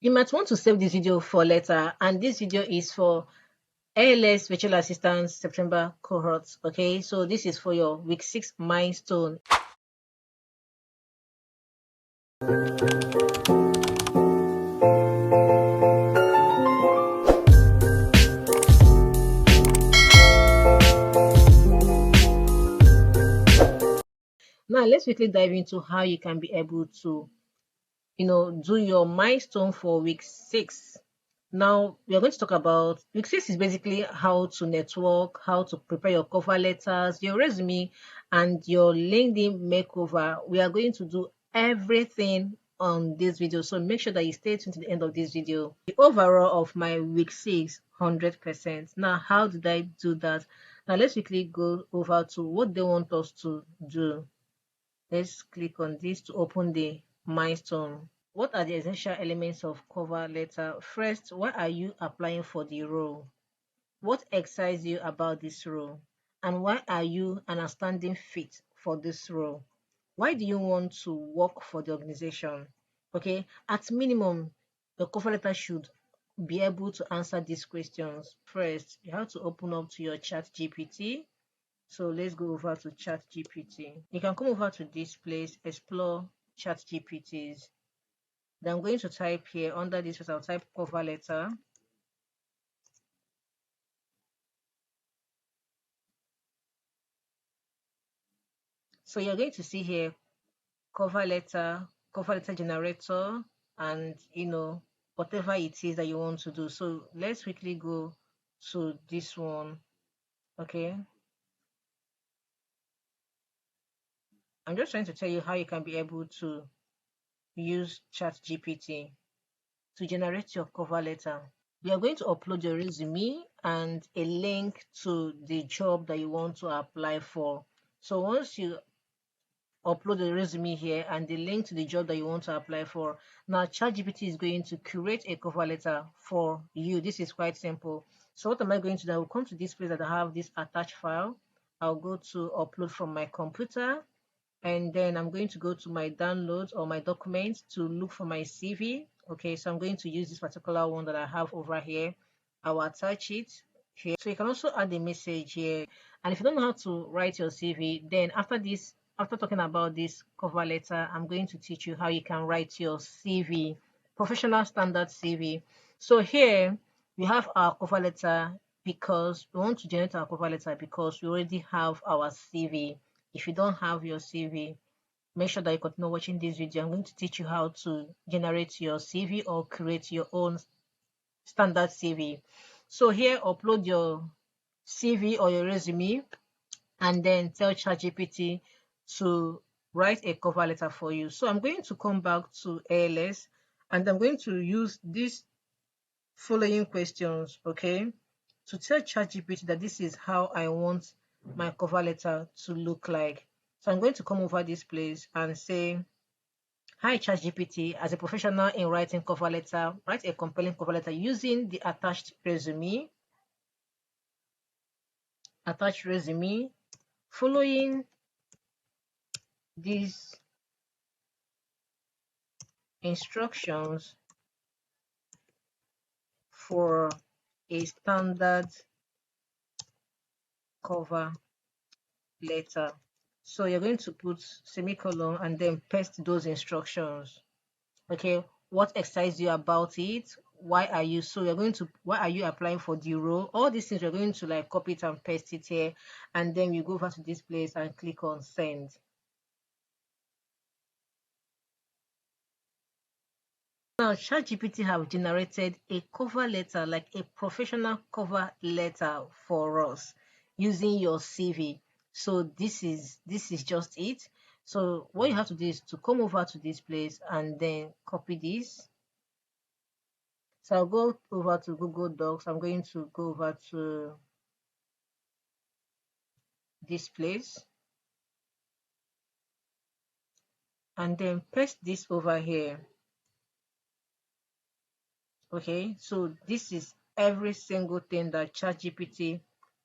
You might want to save this video for later, and this video is for ALX Virtual Assistance September cohorts. Okay, so this is for your week 6 milestone. Now let's quickly dive into how you can be able to do your milestone for week 6. Now we are going to talk about week 6 is basically how to network, how to prepare your cover letters, your resume, and your LinkedIn makeover. We are going to do everything on this video, so make sure that you stay tuned to the end of this video. The overall of my week 6 100%. Now how did I do that? Now let's quickly go over to what they want us to do. Let's click on this to open the milestone. What are the essential elements of cover letter? First, why are you applying for the role? What excites you about this role? And why are you an outstanding fit for this role? Why do you want to work for the organization? Okay, at minimum, the cover letter should be able to answer these questions. First, you have to open up to your ChatGPT. So let's go over to ChatGPT. You can come over to this place, explore ChatGPTs. Then I'm going to type here under this, I'll type cover letter. So you're going to see here cover letter generator, and whatever it is that you want to do. So let's quickly go to this one. Okay, I'm just trying to tell you how you can be able to use ChatGPT to generate your cover letter. You are going to upload your resume and a link to the job that you want to apply for. So once you upload the resume here and the link to the job that you want to apply for, now ChatGPT is going to create a cover letter for you. This is quite simple. So what am I going to do? I will come to this place that I have this attached file. I'll go to upload from my computer, and then I'm going to go to my downloads or my documents to look for my CV. Okay, so I'm going to use this particular one that I have over here. I'll attach it here. So you can also add a message here. And if you don't know how to write your CV, then after talking about this cover letter, I'm going to teach you how you can write your CV, professional standard CV. So here we have our cover letter because we want to generate our cover letter because we already have our CV. If you don't have your CV, make sure that you continue watching this video. I'm going to teach you how to generate your CV or create your own standard CV. So here, upload your CV or your resume and then tell ChatGPT to write a cover letter for you. So I'm going to come back to ALS and I'm going to use these following questions, okay, to tell ChatGPT that this is how I want my cover letter to look like. So I'm going to come over this place and say, hi ChatGPT, as a professional in writing cover letter, write a compelling cover letter using the attached resume. Following these instructions for a standard cover letter. So you're going to put semicolon and then paste those instructions. Okay, what excites you about it? Why are you applying for the role? All these things, you're going to like copy it and paste it here, and then you go over to this place and click on send. Now ChatGPT have generated a cover letter, like a professional cover letter for us using your CV. So this is just it. So what you have to do is to come over to this place and then copy this. So I'll go over to Google Docs. I'm going to go over to this place and then paste this over here. Okay, so this is every single thing that ChatGPT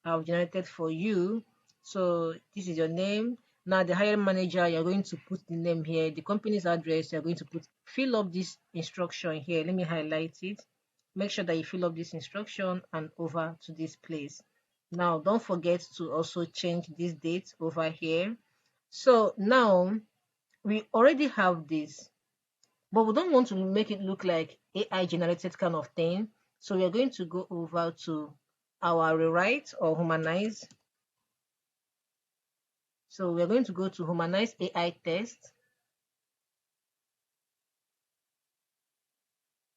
have generated for you. So this is your name. Now the hiring manager, you're going to put the name here. The company's address, you're going to put fill up this instruction here. Let me highlight it. Make sure that you fill up this instruction and over to this place. Now, don't forget to also change this date over here. So now we already have this, but we don't want to make it look like AI generated kind of thing. So we are going to go over to our rewrite or humanize. So we are going to go to humanize AI test.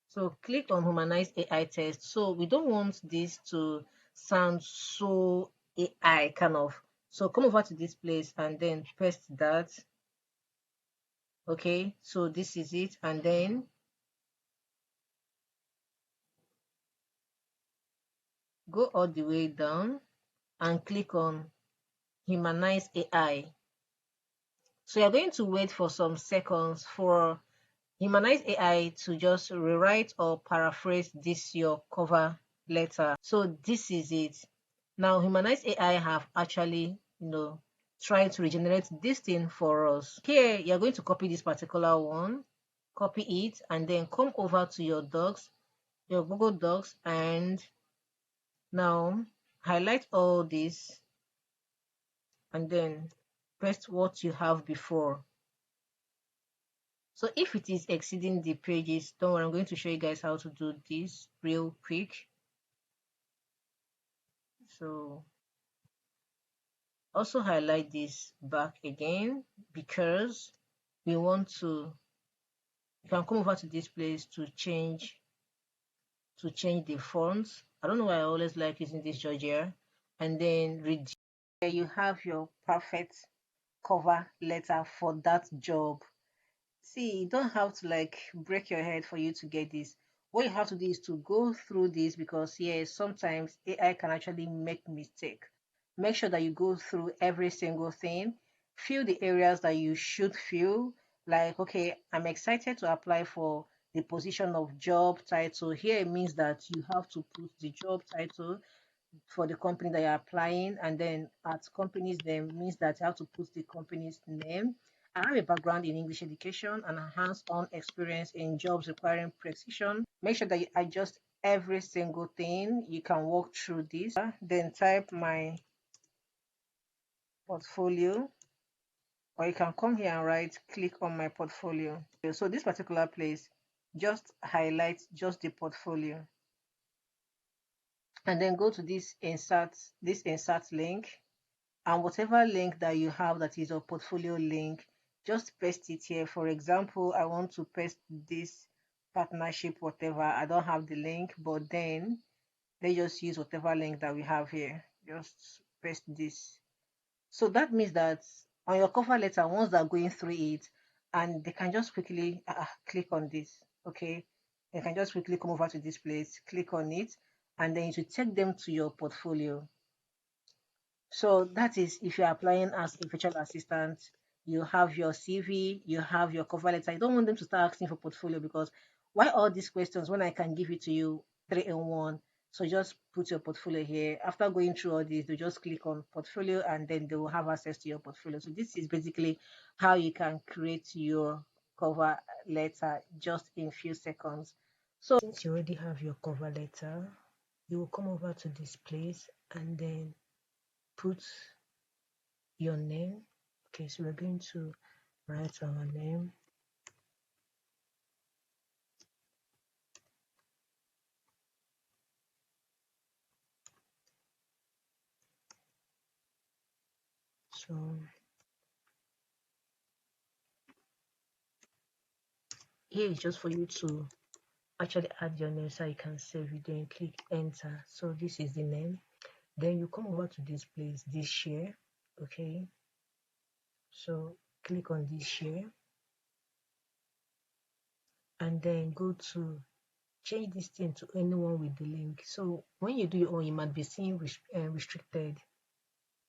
So click on humanize AI test. So we don't want this to sound so AI kind of. So come over to this place and then paste that. Okay, so this is it. And then go all the way down and click on humanize AI. So you're going to wait for some seconds for Humanize AI to just rewrite or paraphrase this your cover letter. So this is it. Now Humanize AI have actually, tried to regenerate this thing for us. Here you're going to copy this particular one, copy it, and then come over to your docs, your Google Docs, and now highlight all this and then paste what you have before. So if it is exceeding the pages, don't worry, I'm going to show you guys how to do this real quick. So also highlight this back again because we want to, you can come over to this place to change the fonts. I don't know why I always like using this Georgia. And then reduce. You have your perfect cover letter for that job. See, you don't have to like break your head for you to get this. What you have to do is to go through this because yes, sometimes AI can actually make mistake. Make sure that you go through every single thing, fill the areas that you should fill. Like, okay, I'm excited to apply for the position of job title. Here it means that you have to put the job title for the company that you're applying, and then at company's name means that you have to put the company's name. I have a background in English education and a hands-on experience in jobs requiring precision. Make sure that you adjust every single thing. You can walk through this. Then type my portfolio, or you can come here and write click on my portfolio. So this particular place, just highlight just the portfolio and then go to this insert link, and whatever link that you have that is your portfolio link, just paste it here. For example, I want to paste this partnership whatever. I don't have the link, but then they just use whatever link that we have here. Just paste this. So that means that on your cover letter, once they're going through it, and they can just quickly click on this. Okay, they can just quickly come over to this place, click on it, and then it will take them to your portfolio. So that is if you're applying as a virtual assistant, you have your CV, you have your cover letter. You don't want them to start asking for portfolio because why all these questions when I can give it to you 3 in 1? So just put your portfolio here. After going through all this, they just click on portfolio and then they will have access to your portfolio. So this is basically how you can create your cover letter just in few seconds. So since you already have your cover letter, you will come over to this place and then put your name. Okay, so we're going to write our name. So here is just for you to actually add your name so you can save it, then click enter. So this is the name. Then you come over to this place, this share. Okay, so click on this share and then go to change this thing to anyone with the link. So when you do your own, you might be seeing restricted.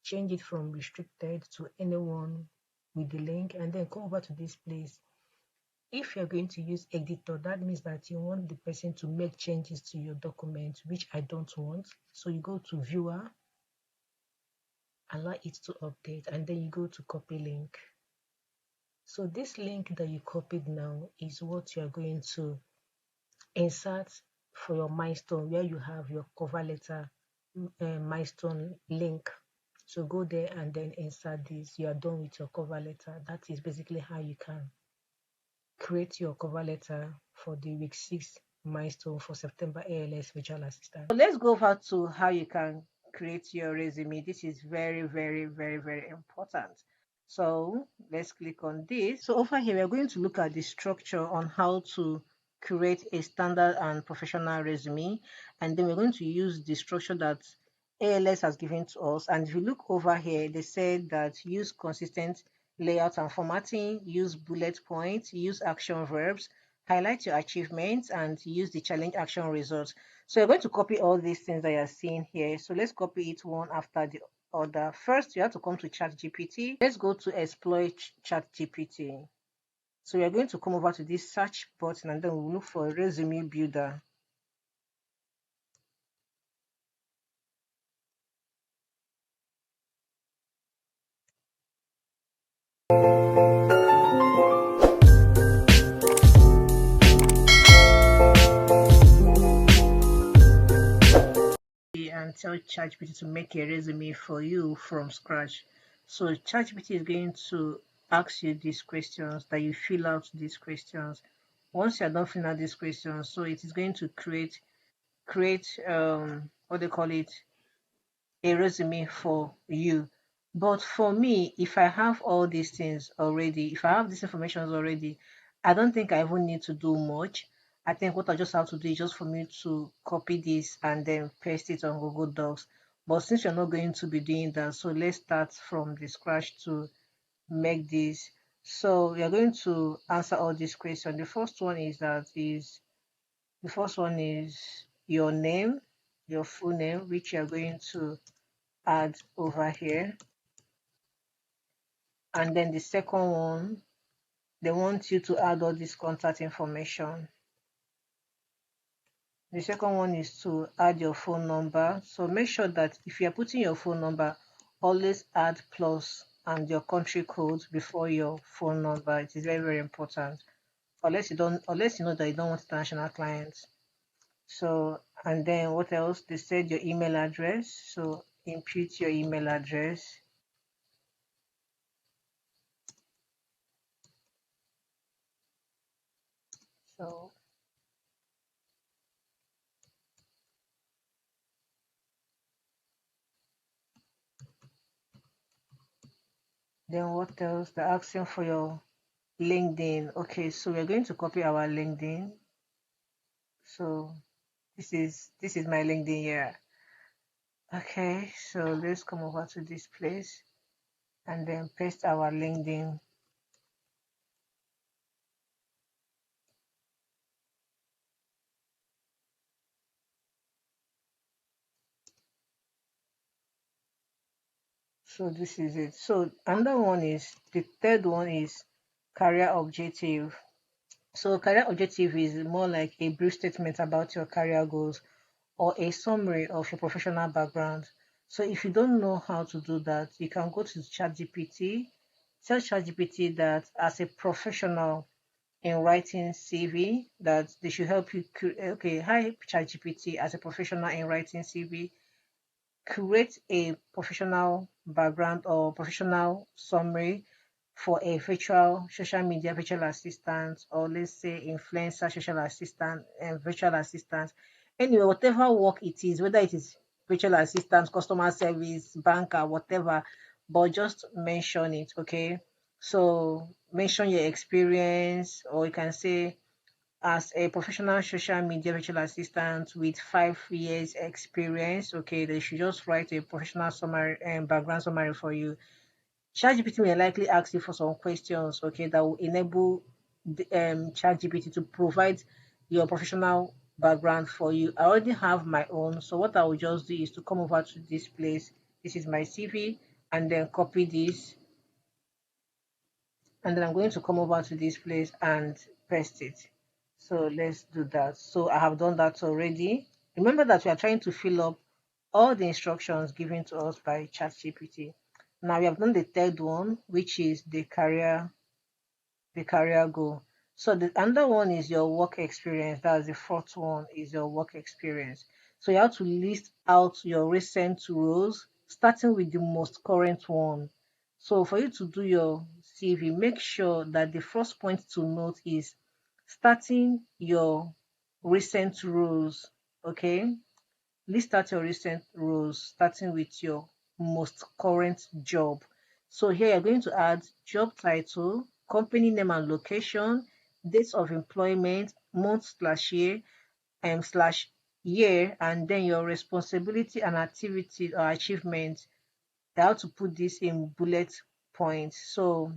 Change it from restricted to anyone with the link and then come over to this place. If you're going to use editor, that means that you want the person to make changes to your document, which I don't want. So you go to viewer, allow it to update, and then you go to copy link. So this link that you copied now is what you are going to insert for your milestone, where you have your cover letter milestone link. So go there and then insert this. You are done with your cover letter. That is basically how you can create your cover letter for the week 6 milestone for September ALS virtual assistant. So let's go over to how you can create your resume. This is very, very, very, very important. So let's click on this. So over here, we're going to look at the structure on how to create a standard and professional resume. And then we're going to use the structure that ALS has given to us. And if you look over here, they said that use consistent layout and formatting, use bullet points, use action verbs, highlight your achievements, and use the challenge action results. So you're going to copy all these things that you're seeing here. So let's copy it one after the other. First, you have to come to ChatGPT. Let's go to exploit ChatGPT. So we're going to come over to this search button and then we'll look for a resume builder. And tell ChatGPT to make a resume for you from scratch. So ChatGPT is going to ask you these questions, that you fill out these questions. Once you're done filling out these questions, so it is going to create what they call it, a resume for you. But for me, if I have all these things already, if I have this information already, I don't think I even need to do much. I think what I just have to do is just for me to copy this and then paste it on Google Docs. But since you're not going to be doing that, so let's start from the scratch to make this. So we are going to answer all these questions. The first one is your name, your full name, which you are going to add over here. And then the second one, they want you to add all this contact information. The second one is to add your phone number. So make sure that if you're putting your phone number, always add plus and your country code before your phone number. It is very, very important. Unless you know that you don't want international clients. So, and then what else? They said your email address. So input your email address. So then what else? They're asking for your LinkedIn. Okay, so we're going to copy our LinkedIn. So this is my LinkedIn here. Okay, so let's come over to this place and then paste our LinkedIn. So this is it. So another one is, the third one is career objective. So career objective is more like a brief statement about your career goals or a summary of your professional background. So if you don't know how to do that, you can go to ChatGPT. Tell ChatGPT that as a professional in writing CV, that they should help you create. Okay, hi ChatGPT, as a professional in writing CV, create a professional background or professional summary for a virtual social media virtual assistant, or let's say influencer social assistant and virtual assistant. Anyway, whatever work it is, whether it is virtual assistant, customer service, banker, whatever, but just mention it, okay? So mention your experience, or you can say, as a professional social media virtual assistant with 5 years experience, okay, they should just write a professional summary and background summary for you. ChatGPT may likely ask you for some questions, okay, that will enable the ChatGPT to provide your professional background for you. I already have my own, so what I will just do is to come over to this place. This is my CV, and then copy this, and then I'm going to come over to this place and paste it. So let's do that. So I have done that already. Remember that we are trying to fill up all the instructions given to us by ChatGPT. Now we have done the third one, which is the career the career goal. So the another one is your work experience. That's the fourth one is your work experience. So you have to list out your recent roles, starting with the most current one. So for you to do your CV, make sure that the first point to note is starting your recent roles. Okay, list out your recent roles, starting with your most current job. So here you're going to add job title, company name and location, dates of employment, month slash year, slash year, and then your responsibility and activity or achievement. I have to put this in bullet points. So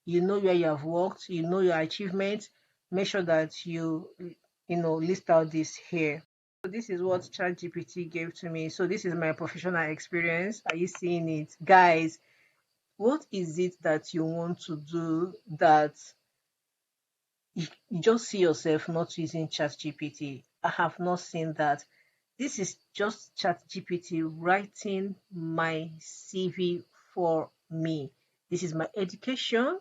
you know where you have worked, you know your achievements. Make sure that you list out this here. So this is what ChatGPT gave to me. So this is my professional experience. Are you seeing it? Guys, what is it that you want to do that you just see yourself not using ChatGPT? I have not seen that. This is just ChatGPT writing my CV for me. This is my education,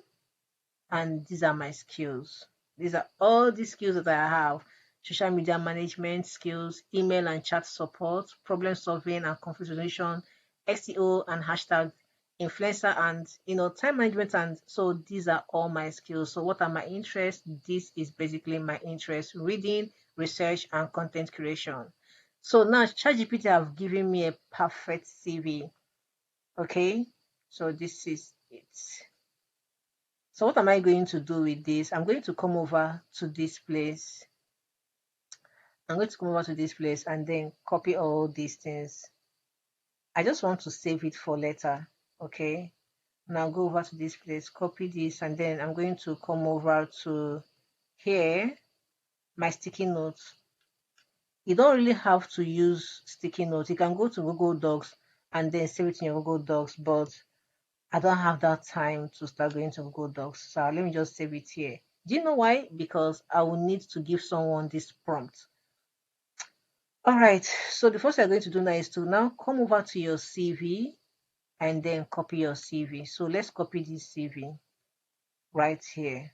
and these are my skills. These are all the skills that I have: social media management skills, email and chat support, problem solving and conflict resolution, SEO and hashtag influencer, and time management. And so these are all my skills. So what are my interests? This is basically my interest: reading, research, and content creation. So now ChatGPT have given me a perfect CV. Okay, so this is it. So what am I going to do with this? I'm going to come over to this place. I'm going to come over to this place and then copy all these things. I just want to save it for later. Okay. Now go over to this place, copy this, and then I'm going to come over to here, my sticky notes. You don't really have to use sticky notes. You can go to Google Docs and then save it in your Google Docs, but I don't have that time to start going to Google Docs. So let me just save it here. Do you know why? Because I will need to give someone this prompt. All right. So the first thing I'm going to do now is to now come over to your CV and then copy your CV. So let's copy this CV right here.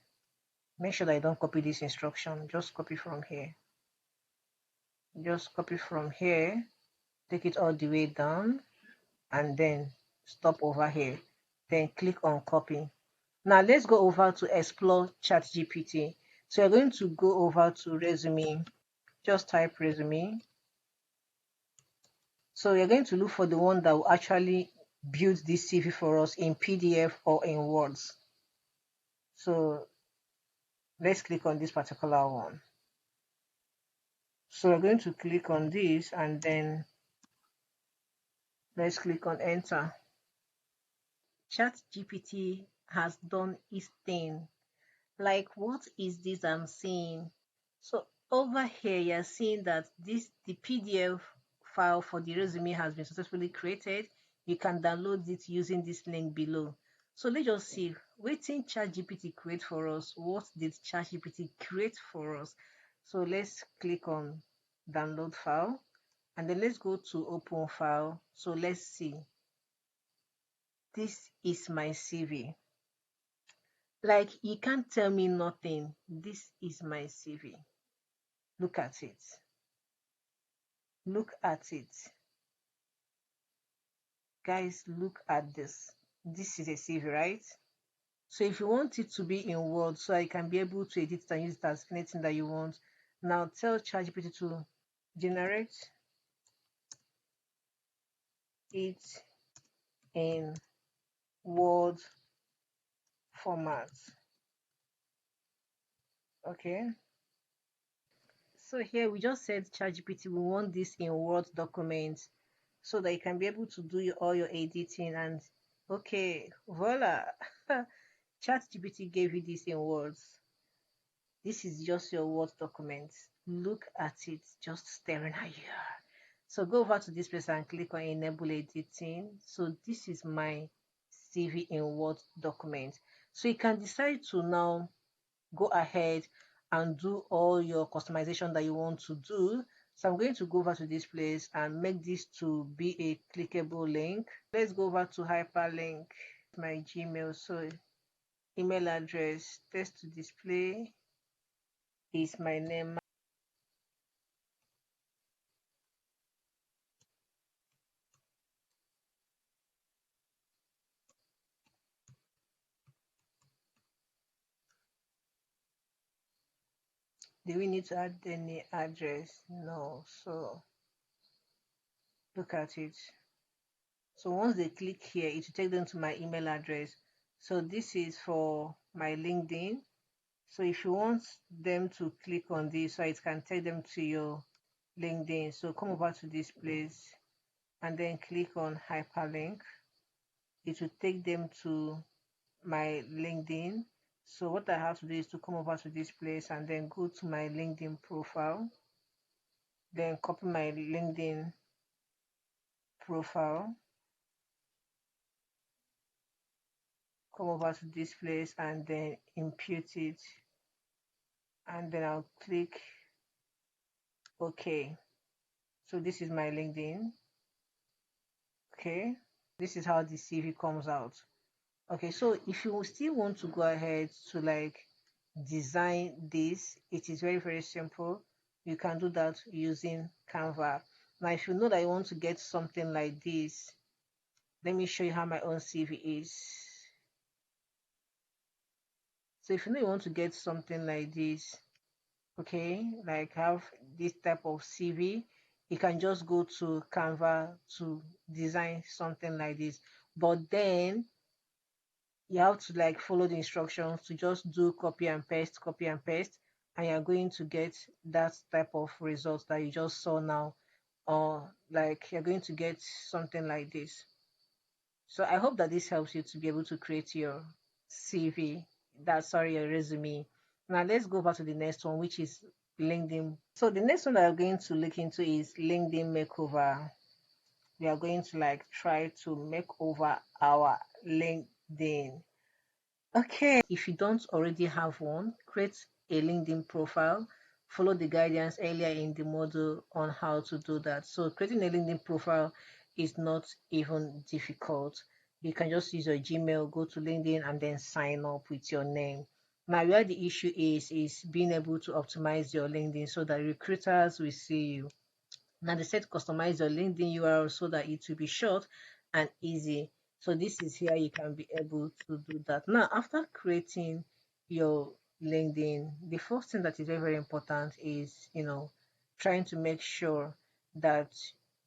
Make sure that I don't copy this instruction. Just copy from here. Just copy from here. Take it all the way down and then stop over here. Then click on copy. Now let's go over to explore ChatGPT. So you're going to go over to resume. Just type resume. So you're going to look for the one that will actually build this CV for us in PDF or in Words. So let's click on this particular one. So we're going to click on this and then let's click on enter. ChatGPT has done its thing. Like, what is this I'm seeing? So over here, you're seeing that the PDF file for the resume has been successfully created. You can download it using this link below. So let's just see, waiting ChatGPT create for us. What did ChatGPT create for us? So let's click on download file and then let's go to open file. So let's see. This is my CV. Like, you can't tell me nothing. This is my CV. Look at it. Look at it. Guys, look at this. This is a CV, right? So if you want it to be in Word, so I can be able to edit it and use it as anything that you want, now tell ChatGPT to generate it in Word format. Okay. So here we just said ChatGPT, we want this in Word document so that you can be able to do all your editing. And okay, voila. ChatGPT gave you this in words. This is just your Word document. Look at it, just staring at you. So go over to this place and click on enable editing. So this is my CV in Word document. So you can decide to now go ahead and do all your customization that you want to do. So I'm going to go over to this place and make this to be a clickable link. Let's go over to hyperlink my Gmail. So email address, text to display is my name. Do we need to add any address? No. So look at it. So once they click here, it will take them to my email address. So this is for my LinkedIn. So if you want them to click on this, so it can take them to your LinkedIn. So come over to this place and then click on hyperlink. It will take them to my LinkedIn. So what I have to do is to come over to this place and then go to my LinkedIn profile, then copy my LinkedIn profile, come over to this place and then impute it, and then I'll click OK. So this is my LinkedIn. Okay, this is how the CV comes out. Okay, so if you still want to go ahead to like design this, it is very, very simple. You can do that using Canva. Now, if you know that you want to get something like this, let me show you how my own CV is. So if you know you want to get something like this, okay, like have this type of CV, you can just go to Canva to design something like this. But then you have to like follow the instructions to just do copy and paste, and you're going to get that type of results that you just saw now, or like you're going to get something like this. So I hope that this helps you to be able to create your CV, that sorry, your resume. Now let's go back to the next one, which is LinkedIn. So the next one that I'm going to look into is LinkedIn makeover. We are going to like try to make over our LinkedIn. Okay, if you don't already have one, create a LinkedIn profile. Follow the guidance earlier in the module on how to do that. So creating a LinkedIn profile is not even difficult. You can just use your Gmail, go to LinkedIn, and then sign up with your name. Now, where the issue is being able to optimize your LinkedIn so that recruiters will see you. Now they said customize your LinkedIn URL so that it will be short and easy. So this is here you can be able to do that. Now after creating your LinkedIn, the first thing that is very, very important is, trying to make sure that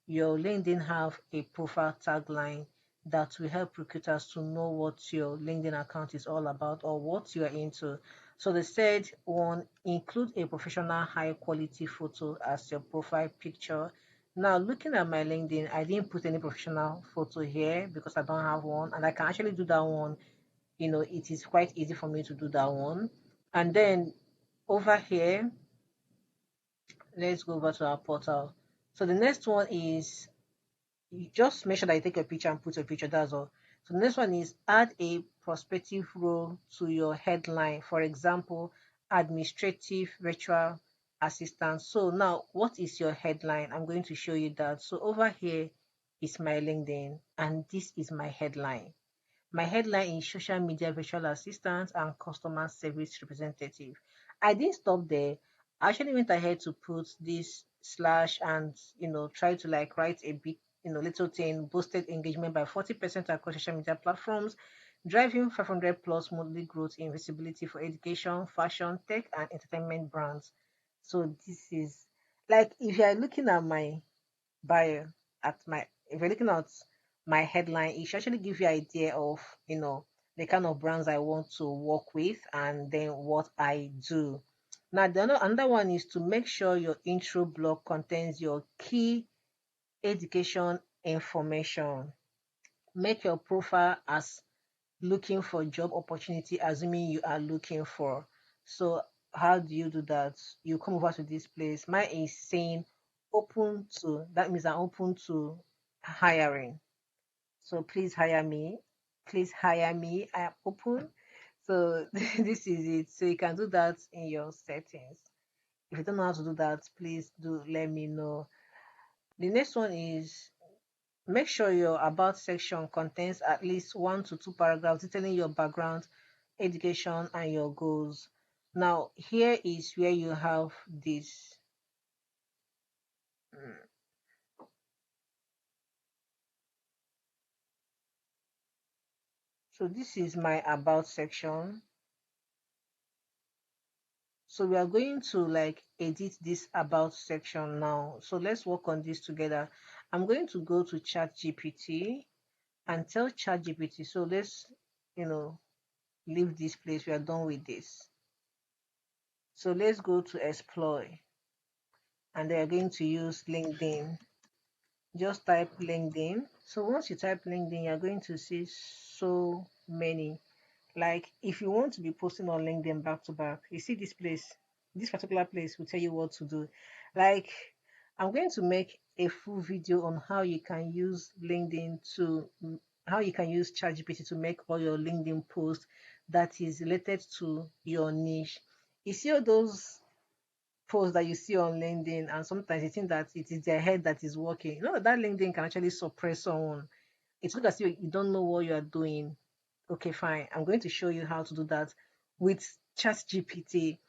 your LinkedIn have a profile tagline that will help recruiters to know what your LinkedIn account is all about or what you are into. So they said one, include a professional high quality photo as your profile picture. Now looking at my LinkedIn, I didn't put any professional photo here because I don't have one, and I can actually do that one. It is quite easy for me to do that one. And then over here, let's go over to our portal. So the next one is, you just make sure that you take a picture and put a picture, that's all. So the next one is add a prospective role to your headline. For example, administrative virtual assistant. So now what is your headline? I'm going to show you that. So over here is my LinkedIn and this is my headline. My headline is social media virtual assistant and customer service representative. I didn't stop there. I actually went ahead to put this slash and try to like write a big little thing, boosted engagement by 40% across social media platforms, driving 500 plus monthly growth in visibility for education, fashion, tech, and entertainment brands. So this is like if you are looking at my bio at my if you're looking at my headline, it should actually give you an idea of the kind of brands I want to work with and then what I do. Now the another one is to make sure your intro blog contains your key education information. Make your profile as looking for job opportunity, assuming you are looking for. So how do you do that? You come over to this place. Mine is saying open to, that means I'm open to hiring. So please hire me. Please hire me. I am open. So this is it. So you can do that in your settings. If you don't know how to do that, please do let me know. The next one is, make sure your about section contains at least 1 to 2 paragraphs detailing your background, education and your goals. Now, here is where you have this. mm, So this is my about section. So we are going to like edit this about section now. So let's work on this together. I'm going to go to ChatGPT and tell ChatGPT. So let's, you know, leave this place. We are done with this. So let's go to exploit, and they are going to use LinkedIn. Just type LinkedIn. So once you type LinkedIn, you're going to see so many. Like if you want to be posting on LinkedIn back to back, you see this place, this particular place will tell you what to do. Like I'm going to make a full video on how you can use LinkedIn to how you can use ChatGPT to make all your LinkedIn posts that is related to your niche. You see all those posts that you see on LinkedIn, and sometimes you think that it is their head that is working. You know that LinkedIn can actually suppress someone. It's good as you don't know what you are doing. Okay, fine. I'm going to show you how to do that with ChatGPT.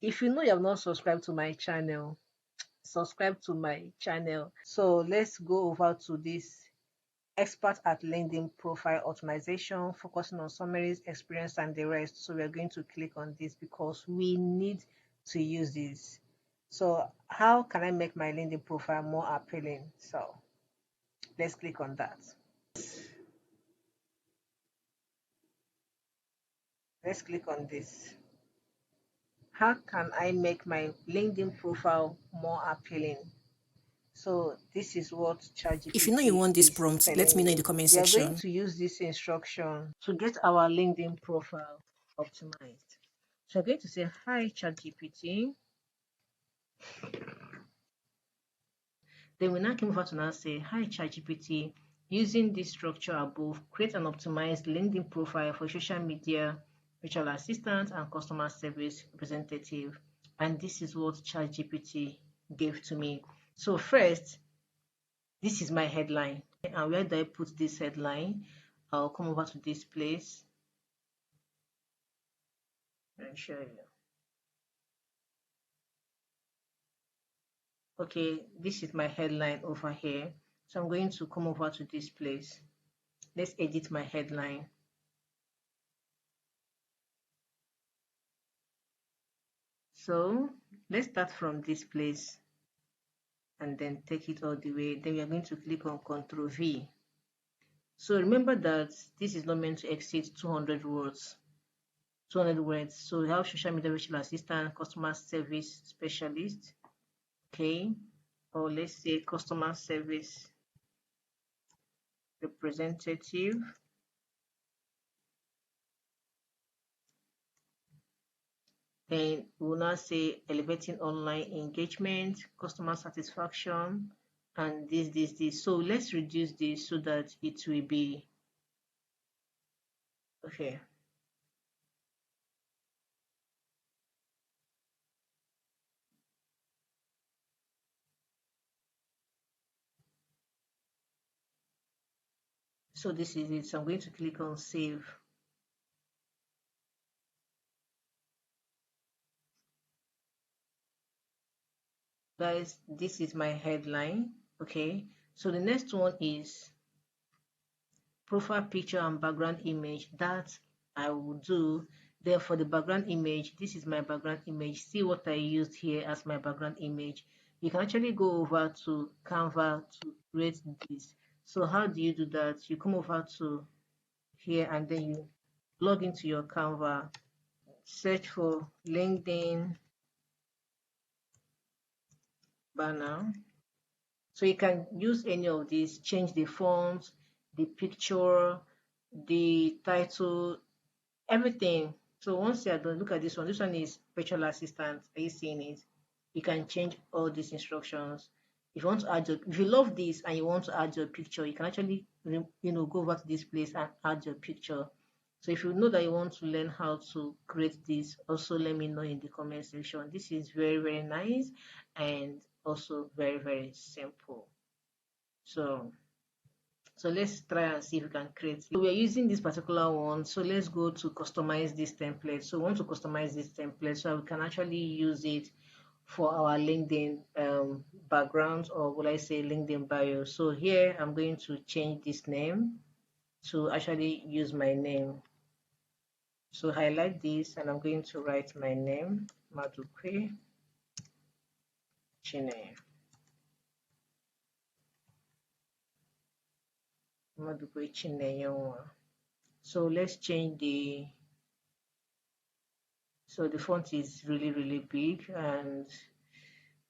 If you know you have not subscribed to my channel, subscribe to my channel. So let's go over to this expert at LinkedIn profile optimization, focusing on summaries, experience, and the rest. So we're going to click on this because we need to use this. So how can I make my LinkedIn profile more appealing? So let's click on that. Let's click on this. How can I make my LinkedIn profile more appealing? So this is what If you know you ChatGPT want this is prompt, let telling me know in me. the comment We are going section. to use this instruction to get our LinkedIn profile optimized. So I'm going to say, hi ChatGPT. Then we now come over to now say, hi ChatGPT. Using this structure above, create an optimized LinkedIn profile for social media, virtual assistant, and customer service representative. And this is what ChatGPT gave to me. So first, this is my headline. And where do I put this headline? I'll come over to this place and show you. Okay, this is my headline over here. So I'm going to come over to this place. Let's edit my headline. So let's start from this place and then take it all the way. Then we are going to click on Ctrl V. So remember that this is not meant to exceed 200 words. 200 words. So we have social media virtual assistant, customer service specialist, okay, or let's say customer service representative. Then we'll now say elevating online engagement, customer satisfaction, and this. So let's reduce this so that it will be okay. So this is it. So I'm going to click on save. Guys, this is my headline. Okay. So the next one is profile picture and background image. That I will do. Then for the background image, this is my background image. See what I used here as my background image. You can actually go over to Canva to create this. So how do you do that? You come over to here and then you log into your Canva, search for LinkedIn banner. So you can use any of these, change the font, the picture, the title, everything. So once you're done, look at this one. This one is virtual assistant. Are you seeing it? You can change all these instructions. If you want to add your, if you love this and you want to add your picture, you can actually, go over to this place and add your picture. So if you know that you want to learn how to create this, also let me know in the comment section. This is very, very nice and also very, very simple. So So let's try and see if we can create. So we are using this particular one. So let's go to customize this template. So we want to customize this template so we can actually use it for our LinkedIn background, or would I say LinkedIn bio. So here I'm going to change this name to actually use my name. So highlight this and I'm going to write my name, Madukwe Chine. Madukwe Chine. So let's change the font is really, really big and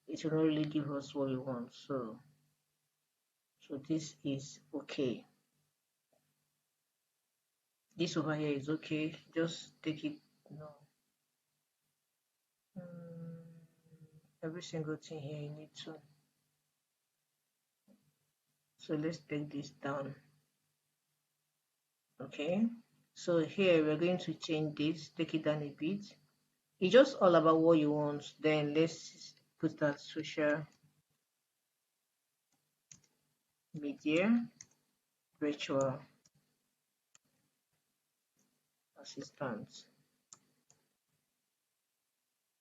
it will not really give us what we want. So this is okay. This over here is okay. Just take it. No. Every single thing here you need to. So let's take this down. Okay. So here we're going to change this, take it down a bit. It's just all about what you want. Then let's put that social media virtual assistant.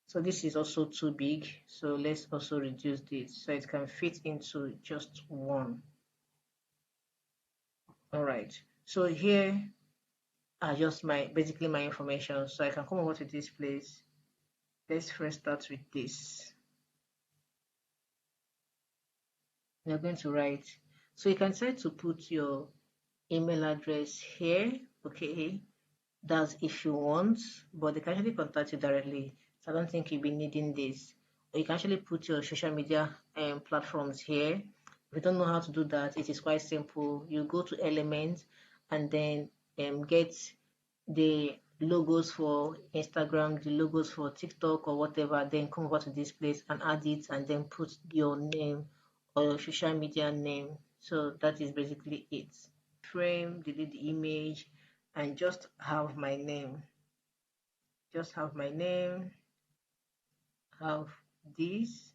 So this is also too big. So let's also reduce this so it can fit into just one. All right. So here are just basically my information. So I can come over to this place. Let's first start with this. You're going to write. So you can decide to put your email address here. Okay. That's if you want, but they can actually contact you directly. So I don't think you'll be needing this. Or you can actually put your social media platforms here. If you don't know how to do that, it is quite simple. You go to Elements and then get the logos for Instagram, the logos for TikTok or whatever, then come over to this place and add it and then put your name or your social media name. So that is basically it. Frame, delete the image, and just have my name. Just have my name, have this,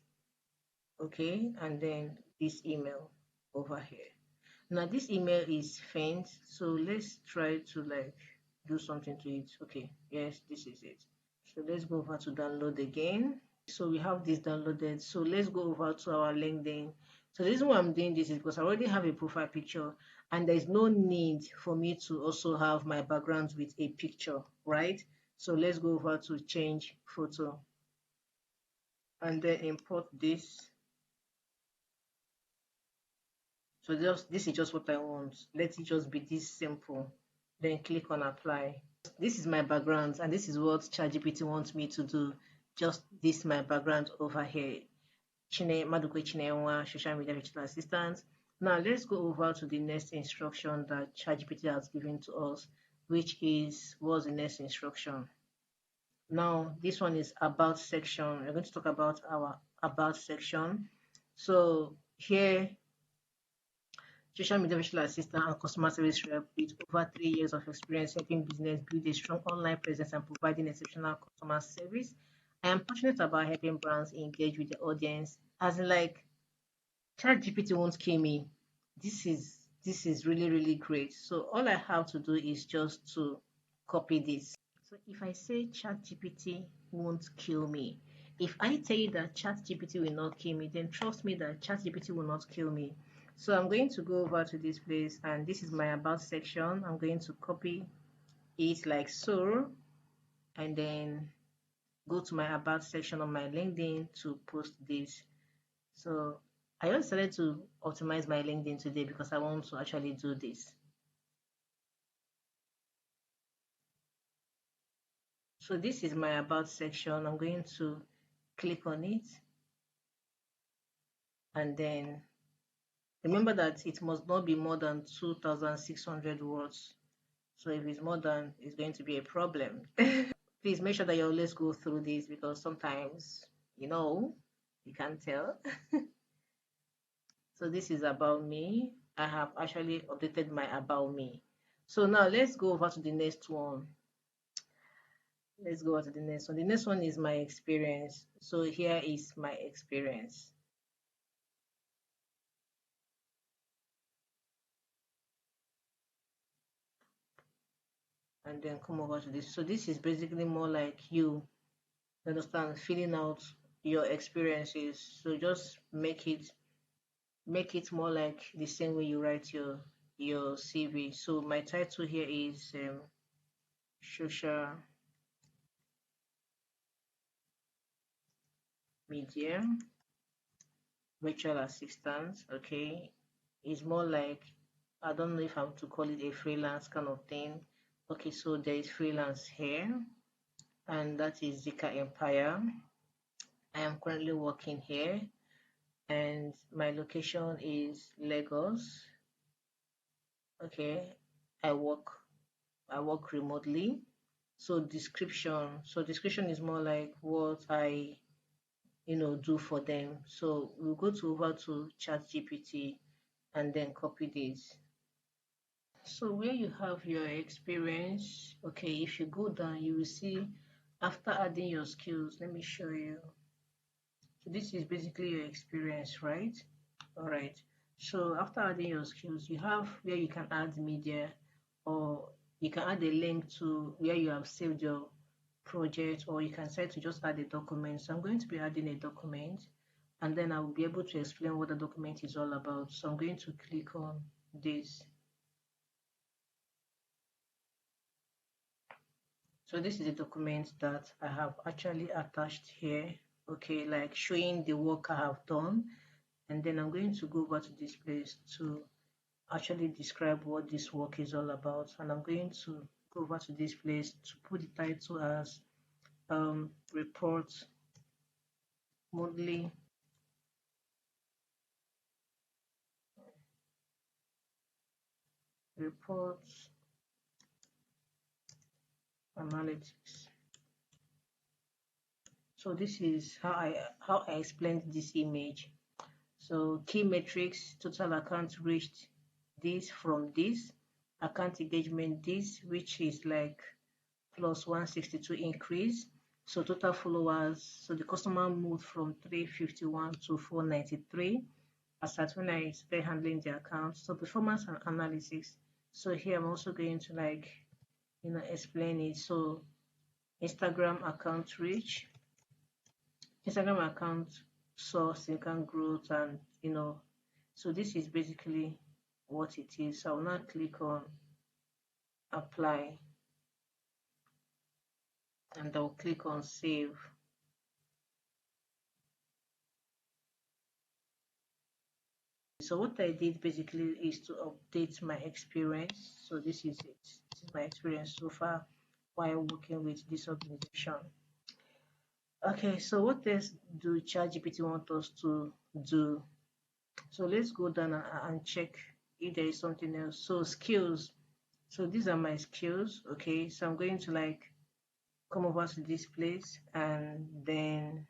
okay, and then this email over here. Now this email is faint, so let's try to like do something to it. Okay, yes, this is it. So let's go over to download again. So we have this downloaded. So let's go over to our LinkedIn. So the reason why I'm doing this is because I already have a profile picture and there's no need for me to also have my background with a picture, right? So let's go over to change photo and then import this. So this is just what I want. Let it just be this simple. Then click on apply. This is my background and this is what ChatGPT wants me to do. Just this my background over here. Madukwe Chinewa, social media virtual assistant. Now let's go over to the next instruction that ChatGPT has given to us, which is what's the next instruction. Now this one is about section. We're going to talk about our about section. So here, social media virtual assistant and customer service rep with over 3 years of experience helping business build a strong online presence and providing exceptional customer service. I am passionate about helping brands engage with the audience. As in, like, ChatGPT won't kill me. This is really, really great. So all I have to do is just to copy this. So if I say ChatGPT won't kill me, if I tell you that ChatGPT will not kill me, then trust me that ChatGPT will not kill me. So I'm going to go over to this place and this is my about section. I'm going to copy it like so and then go to my about section on my LinkedIn to post this. So I just decided to optimize my LinkedIn today because I want to actually do this. So this is my about section. I'm going to click on it and then remember that it must not be more than 2,600 words. So if it's more than, it's going to be a problem. Please make sure that you always go through this because sometimes, you can't tell. So this is about me. I have actually updated my about me. So now let's go over to the next one. Let's go over to the next one. The next one is my experience. So here is my experience. and then come over to this. So this is basically more like you understand, filling out your experiences. So just make it more like the same way you write your CV. So my title here is social media virtual assistant. Okay, it's more like, I don't know if I'm to call it a freelance kind of thing. Okay, so there is freelance here, and that is Zika Empire. I am currently working here, and my location is Lagos. Okay, I work I work remotely. So description is more like what I do for them. So we'll go to over to ChatGPT and then copy this. So where you have your experience, okay, if you go down, you will see after adding your skills. Let me show you. So this is basically your experience, right? All right. So after adding your skills, you have where you can add media, or you can add a link to where you have saved your project, or you can decide to just add a document. So I'm going to be adding a document, and then I will be able to explain what the document is all about. So I'm going to click on this. So this is a document that I have actually attached here, okay, like showing the work I have done. And then I'm going to go over to this place to actually describe what this work is all about. And I'm going to go over to this place to put the title as report monthly reports analytics. So this is how I explained this image. So key metrics: total accounts reached, this from this, account engagement this, which is like plus 162 increase. So total followers, so the customer moved from 351 to 493 as at when I started handling the account. So performance and analysis. So here I'm also going to like explain it. So Instagram account reach, Instagram account saw significant growth, and so this is basically what it is. So I'll now click on apply, and I'll click on save. So what I did basically is to update my experience. So this is it. This is my experience so far while working with this organization. Okay, so what else do ChatGPT want us to do? So let's go down and check if there is something else. So skills. So these are my skills. Okay, so I'm going to like come over to this place and then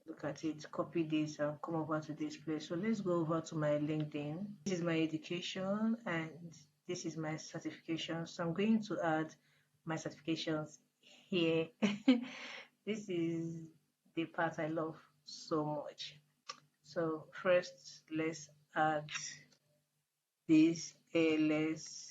look at it, copy this and come over to this place. So let's go over to my LinkedIn. This is my education and this is my certification. So I'm going to add my certifications here. This is the part I love so much. So first, let's add this ALS.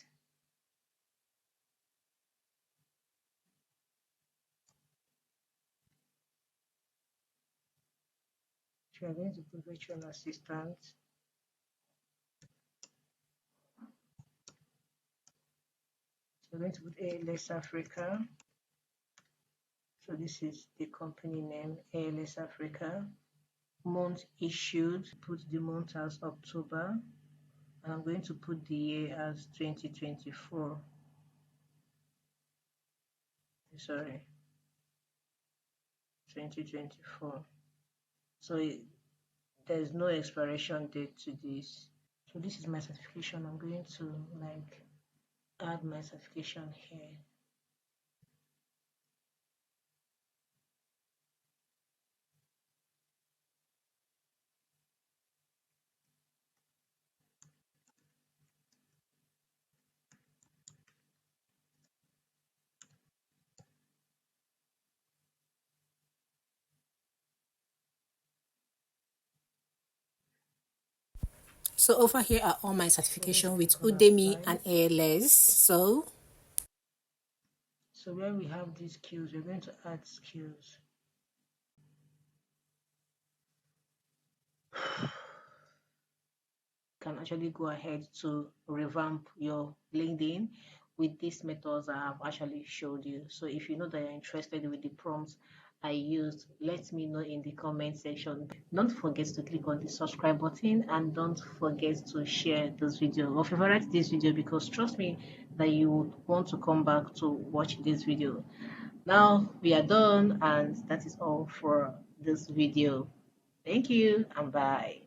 We are going to put virtual assistant. So we're going to put ALX Africa. So this is the company name, ALX Africa. Month issued, put the month as October, and I'm going to put the year as 2024. Sorry, 2024. So there's no expiration date to this. So this is my certification. I'm going to like add my certification here. So over here are all my So let's certification with click on Udemy apply. and ALS. So where we have these skills, we're going to add skills. Can actually go ahead to revamp your LinkedIn with these methods I have actually showed you. So if you know that you're interested with the prompts I used, let me know in the comment section. Don't forget to click on the subscribe button and don't forget to share this video or favorite this video, because trust me that you would want to come back to watch this video. Now we are done, and that is all for this video. Thank you and bye.